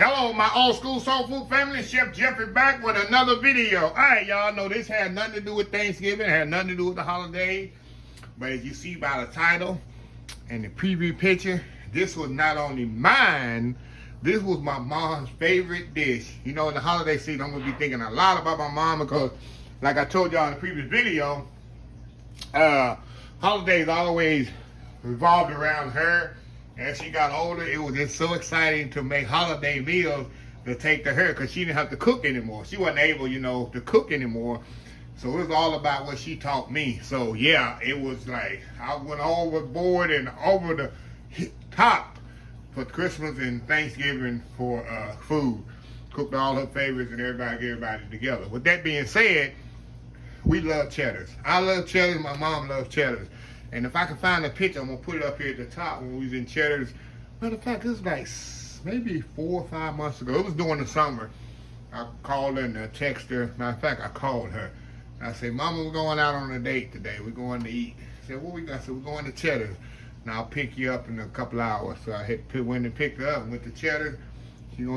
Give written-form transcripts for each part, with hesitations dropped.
Hello, my old school soul food family. Chef Jeffrey back with another video. All right, y'all know this had nothing to do with Thanksgiving. It had nothing to do with the holidays. But as you see by the title and the preview picture, this was not only mine, this was my mom's favorite dish. You know, in the holiday season, I'm going to be thinking a lot about my mom because, like I told y'all in the previous video, holidays always revolved around her. As she got older, it was just so exciting to make holiday meals to take to her because she didn't have to cook anymore. She wasn't able, to cook anymore. So it was all about what she taught me. So yeah, it was like I went overboard and over the top for Christmas and Thanksgiving for food. Cooked all her favorites and everybody together. With that being said, we love Cheddar'S. I love Cheddar'S. My mom loves Cheddar'S. And if I can find a picture, I'm going to put it up here at the top when we was in Cheddar'S. Matter of fact, this was like maybe 4 or 5 months ago. It was during the summer. I called her and texted her. Matter of fact, I called her. I said, Mama, we're going out on a date today. We're going to eat. She said, what we got? I said, we're going to Cheddar'S. And I'll pick you up in a couple hours. So I went and picked her up and went to Cheddar'S.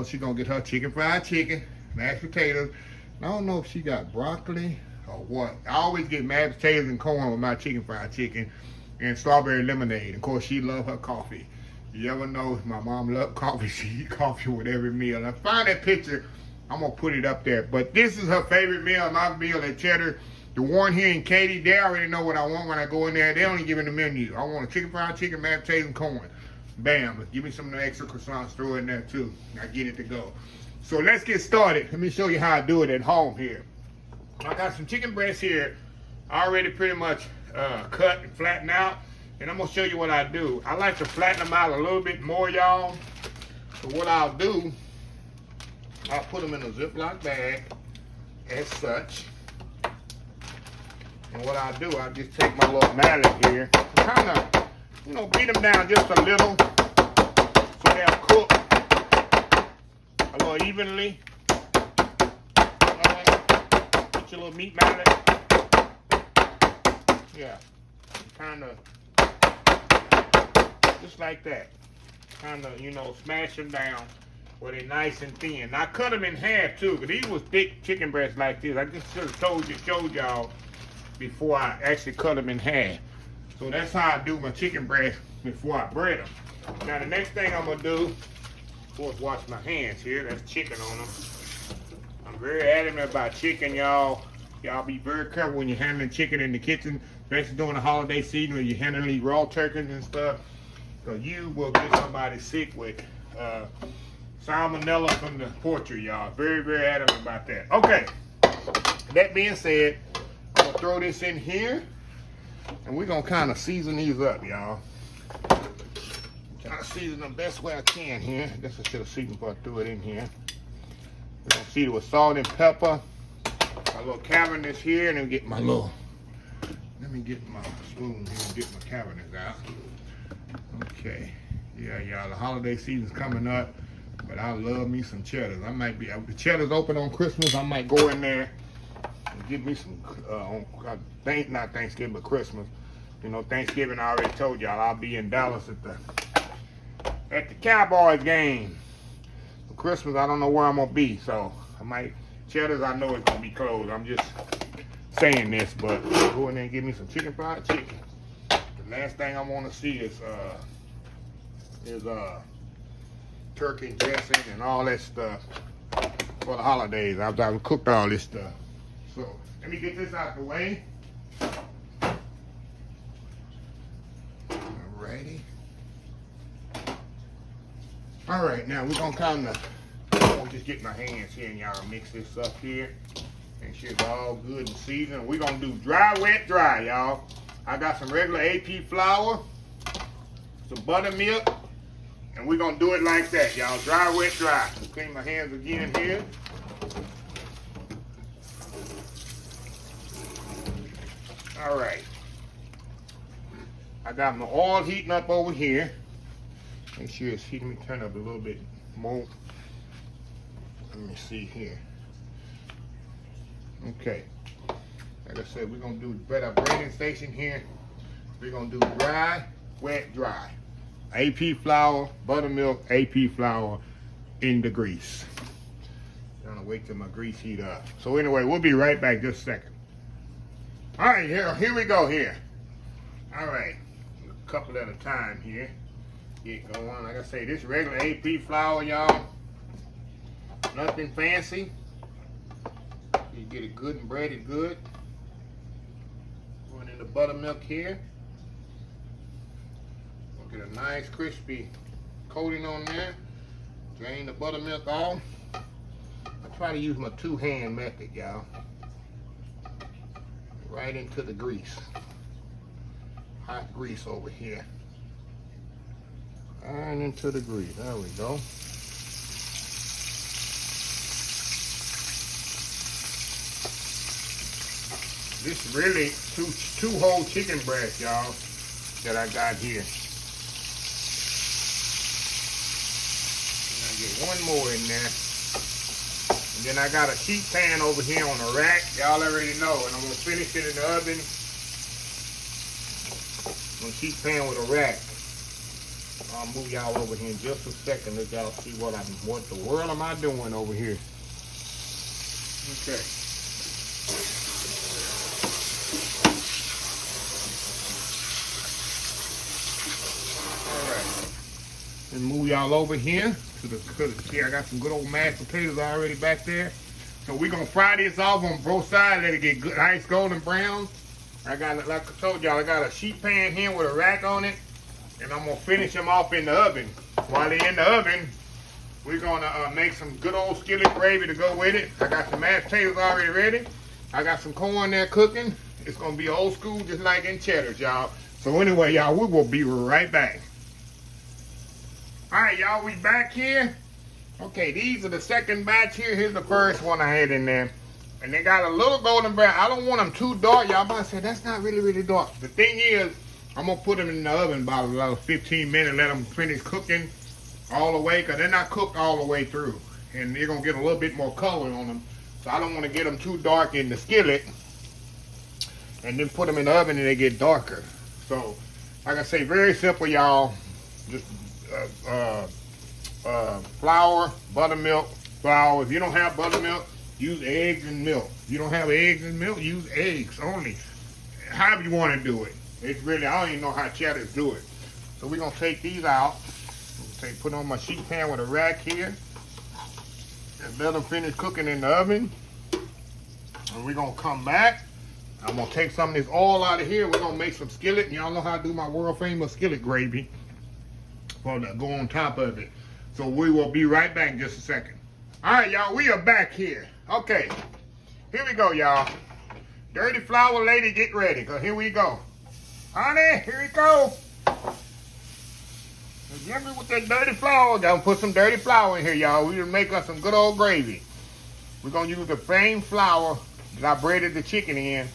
She gonna get her fried chicken, mashed potatoes. And I don't know if she got broccoli or what. I always get mashed potatoes and corn with my fried chicken and strawberry lemonade. Of course, she loved her coffee. You ever know my mom loved coffee? She eat coffee with every meal. And I find that picture, I'm gonna put it up there. But this is her favorite meal, my meal at Cheddar'S. The one here in KATY, they already know what I want when I go in there. They only give me the menu. I want a fried chicken, mashed potatoes, and corn. Bam, give me some of the extra croissants, throw in there too. I get it to go. So let's get started. Let me show you how I do it at home here. I got some chicken breasts here, already pretty much cut and flattened out. And I'm gonna show you what I do. I like to flatten them out a little bit more, y'all. So what I'll do, I'll put them in a Ziploc bag as such. And what I'll do, I'll just take my little mallet here, kind of, beat them down just a little so they'll cook a little evenly. Get your little meat mallet. Yeah, kind of just like that. Kind of, smash them down where they're nice and thin. Now, I cut them in half too, because these was thick chicken breasts like this. I just should have showed y'all before I actually cut them in half. So that's how I do my chicken breast before I bread them. Now the next thing I'm gonna do, of course, wash my hands here. That's chicken on them. I'm very adamant about chicken, y'all. Y'all be very careful when you're handling chicken in the kitchen, especially during the holiday season when you're handling these raw turkeys and stuff, because you will get somebody sick with salmonella from the poultry, y'all. Very, very adamant about that. Okay, that being said, I'm gonna throw this in here, and we're gonna kind of season these up, y'all. Try to season them the best way I can here. I guess I should have seasoned before I threw it in here. We're gonna season it with salt and pepper. My little cabinets here, and then get my little. Let me get my spoon here and get my cabinets out. Okay, yeah, y'all. The holiday season's coming up, but I love me some Cheddar'S. I might be. The Cheddar'S open on Christmas. I might go in there. Give me some, not Thanksgiving, but Christmas. Thanksgiving, I already told y'all, I'll be in Dallas at the Cowboys game. For Christmas, I don't know where I'm going to be, so I might, Cheddar'S, I know it's going to be closed. I'm just saying this, but go in there and give me some fried chicken. The last thing I want to see is turkey dressing and all that stuff for the holidays. I've cooked all this stuff. So let me get this out the way. Alrighty. Alright, now we're gonna kind of just get my hands here and y'all mix this up here. Make sure it's all good and seasoned. We're gonna do dry, wet, dry, y'all. I got some regular AP flour, some buttermilk, and we're gonna do it like that, y'all. Dry, wet, dry. Clean my hands again here. All right, I got my oil heating up over here. Make sure it's heating. Let me turn up a little bit more. Let me see here. Okay, like I said, we're gonna do our breading station here. We're gonna do dry, wet, dry. AP flour, buttermilk, AP flour, in the grease. I'm gonna wait till my grease heat up. So anyway, we'll be right back just a second. All right, here we go here. All right, a couple at a time here. Get going. Like I say, this regular AP flour, y'all. Nothing fancy. You get it good and breaded good. Going in the buttermilk here. We'll get a nice crispy coating on there. Drain the buttermilk off. I try to use my two-hand method, y'all. Right into the grease. Hot grease over here. Right into the grease. There we go. This is really two whole chicken breasts, y'all, that I got here. And I get one more in there. And then I got a sheet pan over here on the rack. Y'all already know. And I'm going to finish it in the oven. On a sheet pan with a rack. I'll move y'all over here in just a second. Let y'all see what the world am I doing over here. Okay. And move y'all over here to the see, I got some good old mashed potatoes already back there. So we're gonna fry this off on both sides, let it get good, nice golden brown. I got, like I told y'all, I got a sheet pan here with a rack on it, and I'm gonna finish them off in the oven. While they're in the oven, we're gonna make some good old skillet gravy to go with it. I got some mashed potatoes already ready. I got some corn there cooking. It's gonna be old school, just like in Cheddar'S, y'all. So anyway, y'all, we will be right back. All right, y'all, we back here. Okay, these are the second batch here. Here's the first one I had in there. And they got a little golden brown. I don't want them too dark. Y'all might say, that's not really dark. The thing is, I'm going to put them in the oven about 15 minutes, let them finish cooking all the way, because they're not cooked all the way through. And they're going to get a little bit more color on them. So I don't want to get them too dark in the skillet. And then put them in the oven and they get darker. So, like I say, very simple, y'all. Just flour, buttermilk, flour. If you don't have buttermilk, use eggs and milk. If you don't have eggs and milk, use eggs only. However you want to do it. It's really, I don't even know how Cheddar'S do it. So we're going to take these out. Put on my sheet pan with a rack here. And let them finish cooking in the oven. And we're going to come back. I'm going to take some of this oil out of here. We're going to make some skillet. And y'all know how I do my world famous skillet gravy. Go on top of it. So we will be right back in just a second. All right, y'all, we are back here. Okay, here we go, y'all. Dirty flour lady, get ready, because here we go. Honey, here we go. Get me with that dirty flour. Gonna put some dirty flour in here, y'all. We're gonna make us some good old gravy. We're gonna use the same flour that I breaded the chicken in.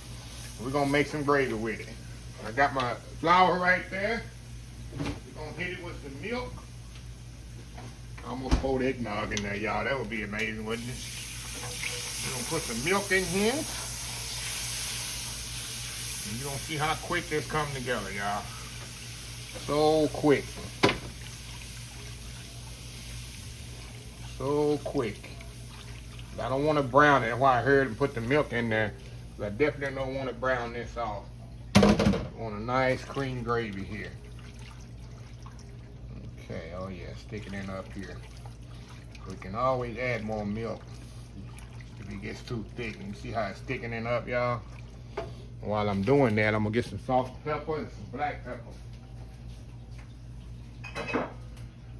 We're gonna make some gravy with it. I got my flour right there. We're gonna hit it with some milk. I'm gonna pour the eggnog in there, y'all. That would be amazing, wouldn't it? We're gonna put some milk in here. And you're gonna see how quick this comes together, y'all. So quick. So quick. I don't want to brown it. That's why I heard and put the milk in there. I definitely don't want to brown this off. I want a nice cream gravy here. Okay, oh yeah, sticking it up here. We can always add more milk if it gets too thick. You see how it's sticking it up, y'all? While I'm doing that, I'm gonna get some salt and pepper and some black pepper.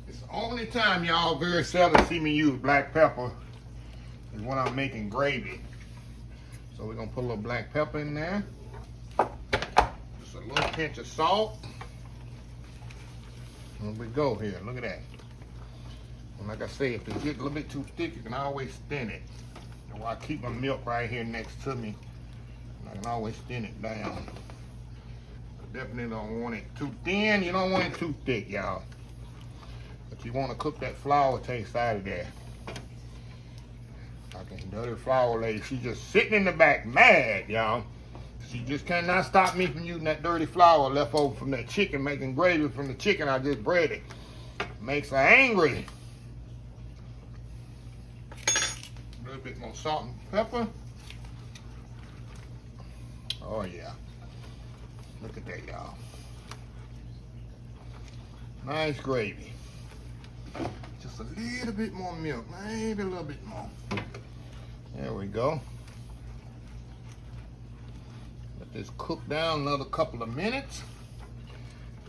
It's the only time y'all very seldom see me use black pepper is when I'm making gravy. So we're gonna put a little black pepper in there. Just a little pinch of salt. Here we go here, look at that. And like I say, if it gets a little bit too thick, you can always thin it. So I keep my milk right here next to me. I can always thin it down. I definitely don't want it too thin. You don't want it too thick, y'all. But you want to cook that flour taste out of there. Fucking dirty flour lady, she's just sitting in the back mad, y'all. She just cannot stop me from using that dirty flour left over from that chicken, making gravy from the chicken I just breaded. Makes her angry. bit more salt and pepper. Oh yeah. Look at that, y'all. Nice gravy. Just a little bit more milk, maybe a little bit more. There we go. Let this cook down another couple of minutes.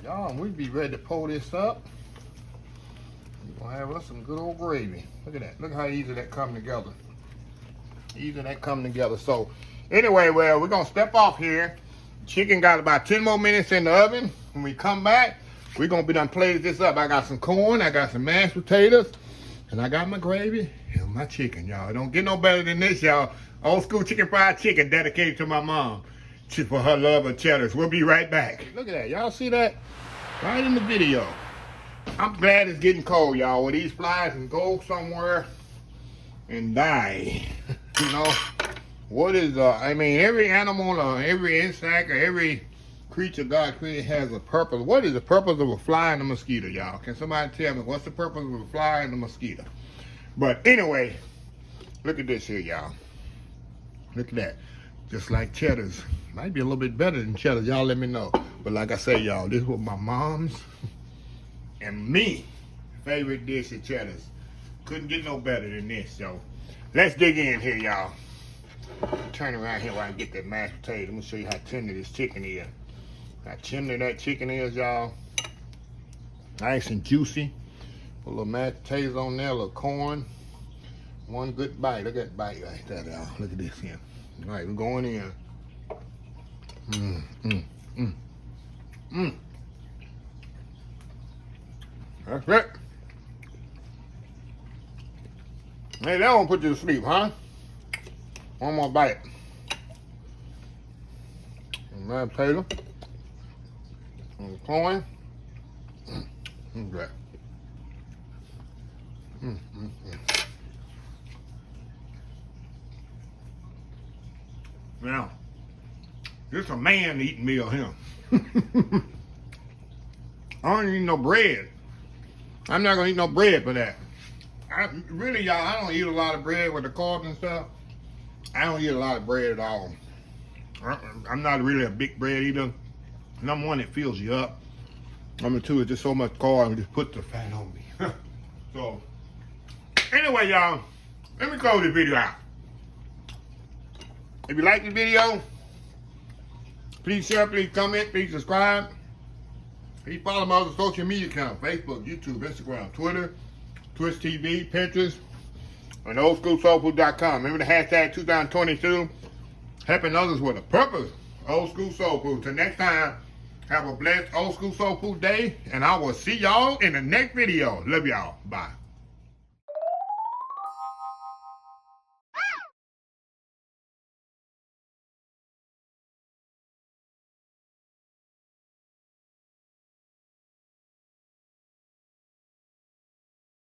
Y'all, we'll be ready to pull this up. We're gonna have us some good old gravy. Look at that. Look how easy that come together. Easy that come together. So, anyway, well, we're gonna step off here. Chicken got about 10 more minutes in the oven. When we come back, we're gonna be done plating this up. I got some corn, I got some mashed potatoes, and I got my gravy and my chicken, y'all. It don't get no better than this, y'all. Old school chicken fried chicken dedicated to my mom for her love of Cheddar'S. We'll be right back. Look at that. Y'all see that? Right in the video. I'm glad it's getting cold, y'all. Where these flies can go somewhere and die. You know? What is, I mean, every animal or every insect or every creature God created has a purpose. What is the purpose of a fly and a mosquito, y'all? Can somebody tell me what's the purpose of a fly and a mosquito? But anyway, look at this here, y'all. Look at that. Just like Cheddar'S. Might be a little bit better than Cheddar'S. Y'all let me know. But like I say, y'all, this was my mom's and me favorite dish at Cheddar'S. Couldn't get no better than this, so let's dig in here, y'all. Turn around here while I get that mashed potato. Let me show you how tender this chicken is. How tender that chicken is, y'all. Nice and juicy. Put a little mashed potatoes on there, a little corn. One good bite. Look at that bite right there, y'all. Look at this here. All right, we're going in. That's it. Hey, that won't put you to sleep, huh? One more bite. Mashed potato. And corn. Look at that. Now, this is a man eating meal here. I don't eat no bread. I'm not gonna eat no bread for that. Really, y'all, I don't eat a lot of bread with the carbs and stuff. I don't eat a lot of bread at all. I'm not really a big bread eater. Number one, it fills you up. Number two, it's just so much carb, it just puts the fat on me. So, anyway, y'all, let me close this video out. If you like the video, please share, please comment, please subscribe. Please follow my other social media accounts: Facebook, YouTube, Instagram, Twitter, Twitch TV, Pinterest, and oldschoolsoulfood.com. Remember the hashtag 2022, helping others with a purpose. Old School Soul Food. Till next time, have a blessed Old School Soul Food day, and I will see y'all in the next video. Love y'all. Bye.